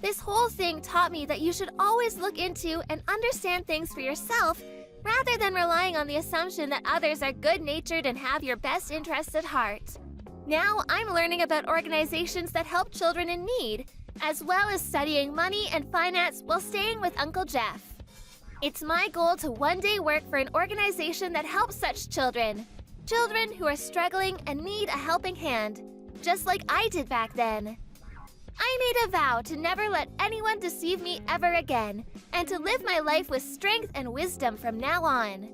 This whole thing taught me that you should always look into and understand things for yourself rather than relying on the assumption that others are good-natured and have your best interests at heart. Now I'm learning about organizations that help children in need, as well as studying money and finance while staying with Uncle Jeff. It's my goal to one day work for an organization that helps such children. Children who are struggling and need a helping hand, just like I did back then. I made a vow to never let anyone deceive me ever again, and to live my life with strength and wisdom from now on.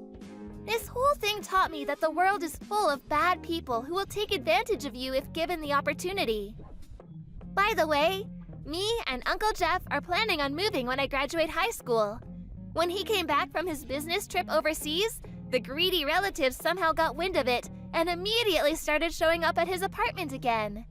This whole thing taught me that the world is full of bad people who will take advantage of you if given the opportunity. By the way, me and Uncle Jeff are planning on moving when I graduate high school. When he came back from his business trip overseas, the greedy relatives somehow got wind of it and immediately started showing up at his apartment again.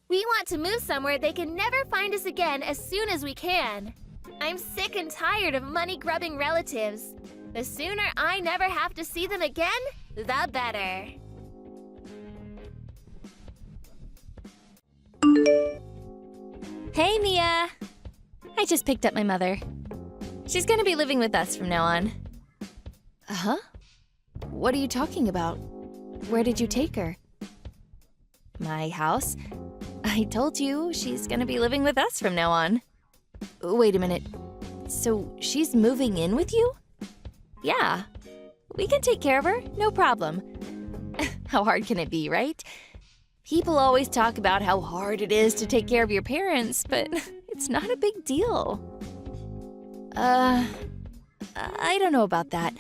We want to move somewhere they can never find us again as soon as we can. I'm sick and tired of money-grubbing relatives. The sooner I never have to see them again, the better. Hey, Mia! I just picked up my mother. She's gonna be living with us from now on. Huh? What are you talking about? Where did you take her? My house? I told you she's gonna be living with us from now on. Wait a minute. So she's moving in with you? Yeah. We can take care of her, no problem. How hard can it be, right? People always talk about how hard it is to take care of your parents, but it's not a big deal. I don't know about that.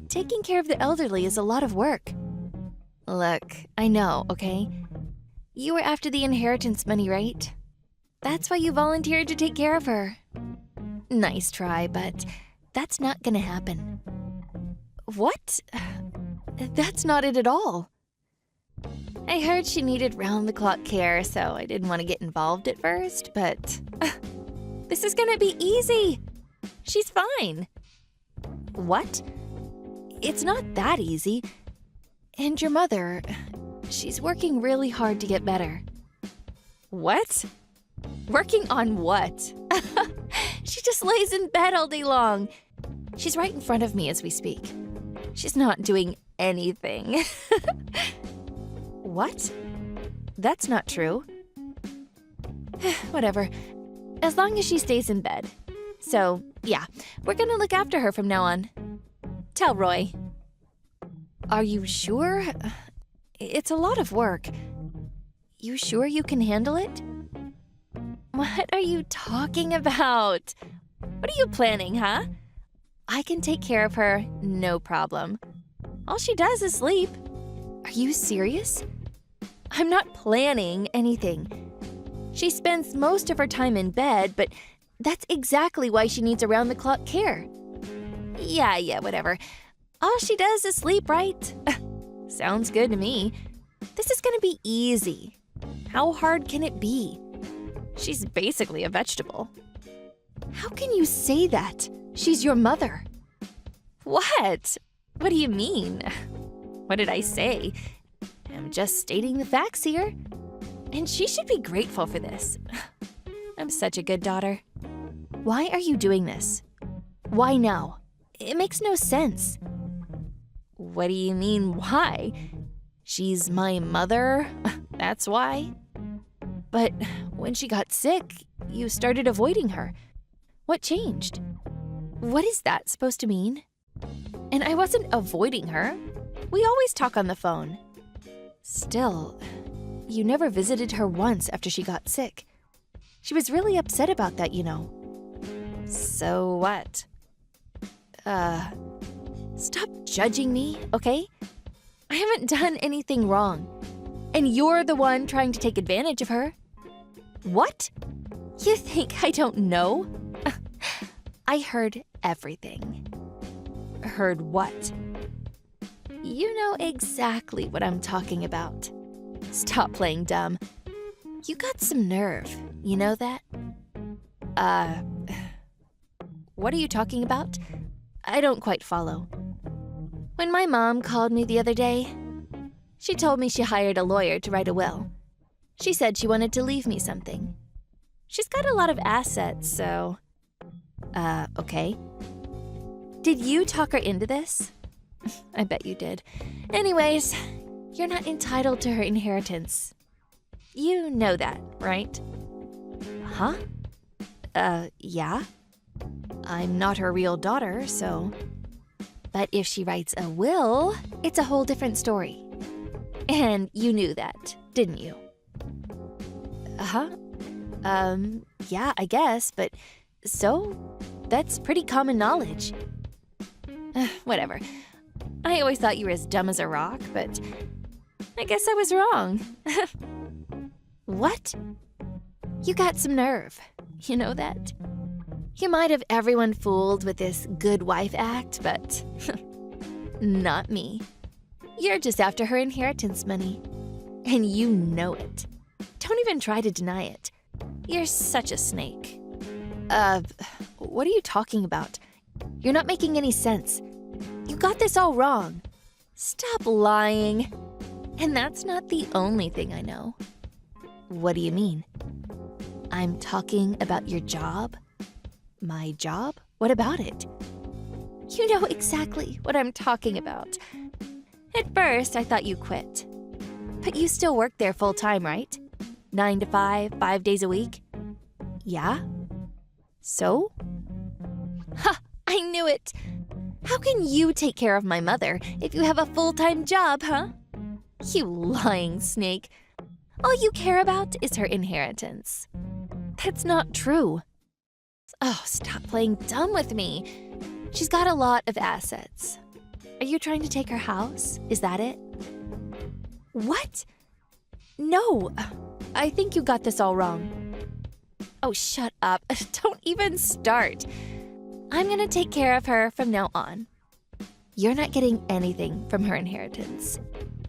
Taking care of the elderly is a lot of work. Look, I know, okay? You were after the inheritance money, right? That's why you volunteered to take care of her. Nice try, but that's not gonna happen. What? That's not it at all. I heard she needed round-the-clock care, so I didn't want to get involved at first, but this is gonna be easy. She's fine. What? It's not that easy. And your mother, she's working really hard to get better. What? Working on what? She just lays in bed all day long. She's right in front of me as we speak. She's not doing anything. What? That's not true. Whatever. As long as she stays in bed. So, yeah, we're gonna look after her from now on. Tell Roy. Are you sure? It's a lot of work. You sure you can handle it? What are you talking about? What are you planning, huh? I can take care of her, no problem. All she does is sleep. Are you serious? I'm not planning anything. She spends most of her time in bed, but that's exactly why she needs around-the-clock care. Yeah, whatever. All she does is sleep, right? Sounds good to me. This is gonna be easy. How hard can it be? She's basically a vegetable. How can you say that? She's your mother. What? What do you mean? What did I say? I'm just stating the facts here. And she should be grateful for this. I'm such a good daughter. Why are you doing this? Why now? It makes no sense. What do you mean, why? She's my mother, that's why. But when she got sick, you started avoiding her. What changed? What is that supposed to mean? And I wasn't avoiding her. We always talk on the phone. Still, you never visited her once after she got sick. She was really upset about that, you know. So what? Stop judging me, okay? I haven't done anything wrong. And you're the one trying to take advantage of her. What? You think I don't know? I heard everything. Heard what? You know exactly what I'm talking about. Stop playing dumb. You got some nerve, you know that? What are you talking about? I don't quite follow. When my mom called me the other day, she told me she hired a lawyer to write a will. She said she wanted to leave me something. She's got a lot of assets, so... okay. Did you talk her into this? I bet you did. Anyways, you're not entitled to her inheritance. You know that, right? Huh? Yeah. I'm not her real daughter, so... But if she writes a will, it's a whole different story. And you knew that, didn't you? Uh-huh. Yeah, I guess, but... So? That's pretty common knowledge. Whatever. I always thought you were as dumb as a rock, but... I guess I was wrong. What? You got some nerve. You know that? You might have everyone fooled with this good wife act, but... not me. You're just after her inheritance money. And you know it. Don't even try to deny it. You're such a snake. What are you talking about? You're not making any sense. You got this all wrong. Stop lying. And that's not the only thing I know. What do you mean? I'm talking about your job? My job? What about it? You know exactly what I'm talking about. At first, I thought you quit. But you still work there full-time, right? 9 to 5, 5 days a week? Yeah? So? Ha! I knew it! How can you take care of my mother if you have a full-time job, huh? You lying snake. All you care about is her inheritance. That's not true. Oh, stop playing dumb with me. She's got a lot of assets. Are you trying to take her house? Is that it? What? No, I think you got this all wrong. Oh, shut up. Don't even start. I'm gonna take care of her from now on. You're not getting anything from her inheritance.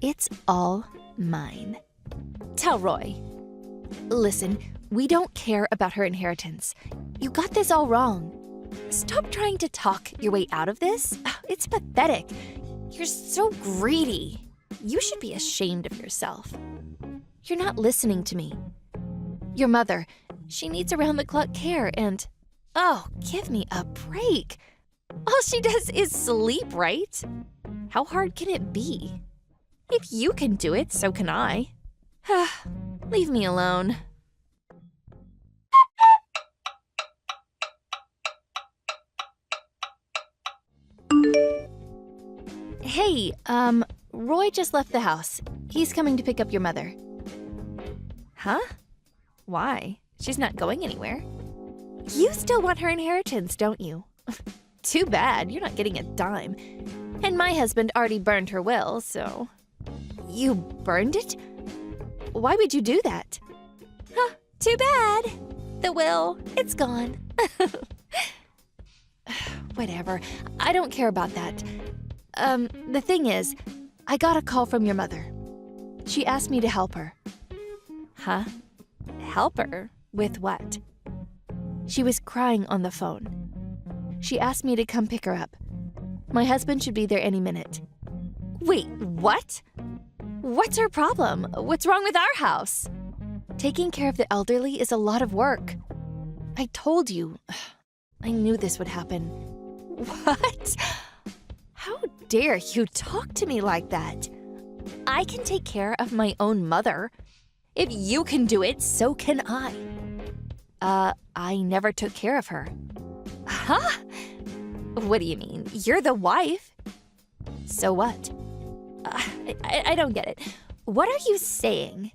It's all mine. Tell Roy. Listen, we don't care about her inheritance. You got this all wrong. Stop trying to talk your way out of this. It's pathetic. You're so greedy. You should be ashamed of yourself. You're not listening to me. Your mother, she needs around-the-clock care and... Oh, give me a break. All she does is sleep, right? How hard can it be? If you can do it, so can I. Leave me alone. Hey, Roy just left the house. He's coming to pick up your mother. Huh? Why? She's not going anywhere. You still want her inheritance, don't you? Too bad, you're not getting a dime. And my husband already burned her will, so... You burned it? Why would you do that? Huh, too bad. The will, it's gone. Whatever, I don't care about that. The thing is, I got a call from your mother. She asked me to help her. Huh? Help her? With what? She was crying on the phone. She asked me to come pick her up. My husband should be there any minute. Wait, what? What's her problem? What's wrong with our house? Taking care of the elderly is a lot of work. I told you. I knew this would happen. What? How dare you talk to me like that? I can take care of my own mother. If you can do it, so can I. I never took care of her. Huh? What do you mean? You're the wife. So what? I don't get it. What are you saying?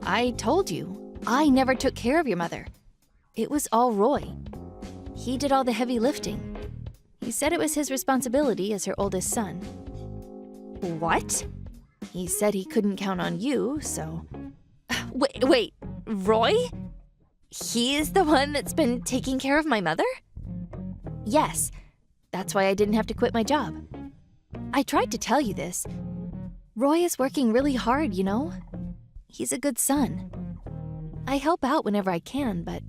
I told you, I never took care of your mother. It was all Roy. He did all the heavy lifting. He said it was his responsibility as her oldest son. What? He said he couldn't count on you, so... Wait, Roy? He is the one that's been taking care of my mother? Yes. That's why I didn't have to quit my job. I tried to tell you this. Roy is working really hard, you know? He's a good son. I help out whenever I can, but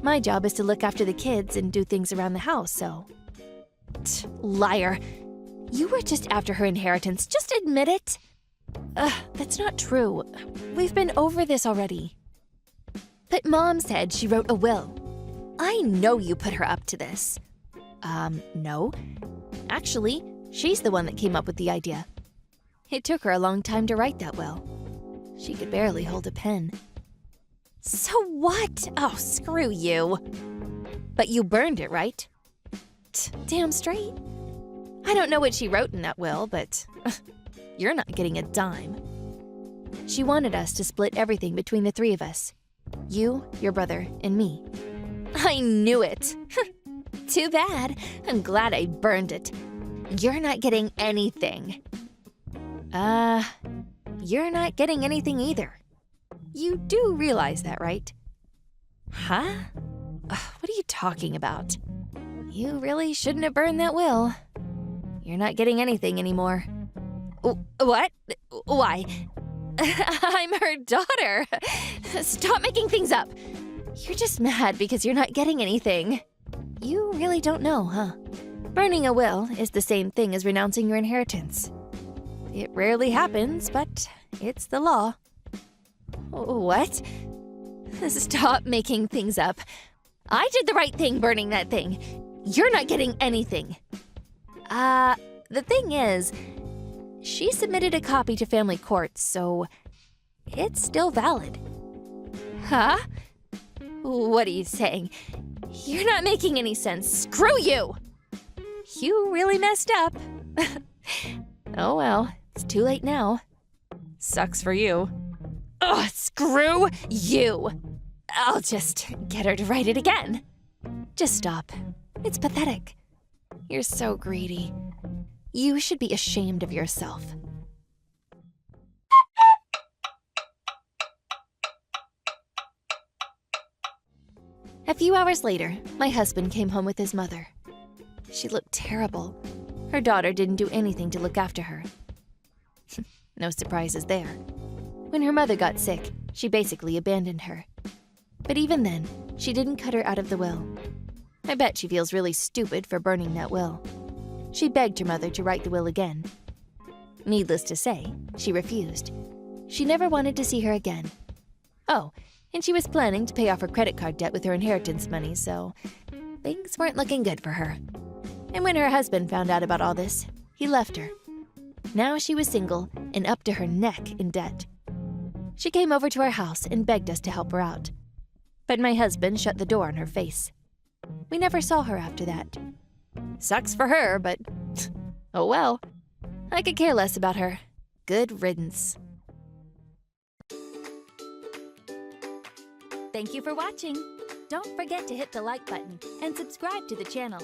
my job is to look after the kids and do things around the house, so... Liar. You were just after her inheritance. Just admit it. That's not true. We've been over this already. But Mom said she wrote a will. I know you put her up to this. No. Actually, she's the one that came up with the idea. It took her a long time to write that will. She could barely hold a pen. So what? Oh, screw you. But you burned it, right? Damn straight. I don't know what she wrote in that will, but you're not getting a dime. She wanted us to split everything between the three of us. You, your brother, and me. I knew it. Too bad. I'm glad I burned it. You're not getting anything. You're not getting anything either. You do realize that, right? Huh? What are you talking about? You really shouldn't have burned that will. You're not getting anything anymore. What? Why? I'm her daughter. Stop making things up. You're just mad because you're not getting anything. You really don't know, huh? Burning a will is the same thing as renouncing your inheritance. It rarely happens, but it's the law. What? Stop making things up. I did the right thing burning that thing. You're not getting anything. The thing is, she submitted a copy to family court, so it's still valid. Huh? What are you saying? You're not making any sense. Screw you! You really messed up. Oh well, it's too late now. Sucks for you. Ugh, screw you! I'll just get her to write it again. Just stop. It's pathetic. You're so greedy. You should be ashamed of yourself. A few hours later, my husband came home with his mother. She looked terrible. Her daughter didn't do anything to look after her. No surprises there. When her mother got sick, she basically abandoned her. But even then, she didn't cut her out of the will. I bet she feels really stupid for burning that will. She begged her mother to write the will again. Needless to say, she refused. She never wanted to see her again. Oh, and she was planning to pay off her credit card debt with her inheritance money, so things weren't looking good for her. And when her husband found out about all this, he left her. Now she was single and up to her neck in debt. She came over to our house and begged us to help her out. But my husband shut the door in her face. We never saw her after that. Sucks for her, but oh well. I could care less about her. Good riddance. Thank you for watching. Don't forget to hit the like button and subscribe to the channel.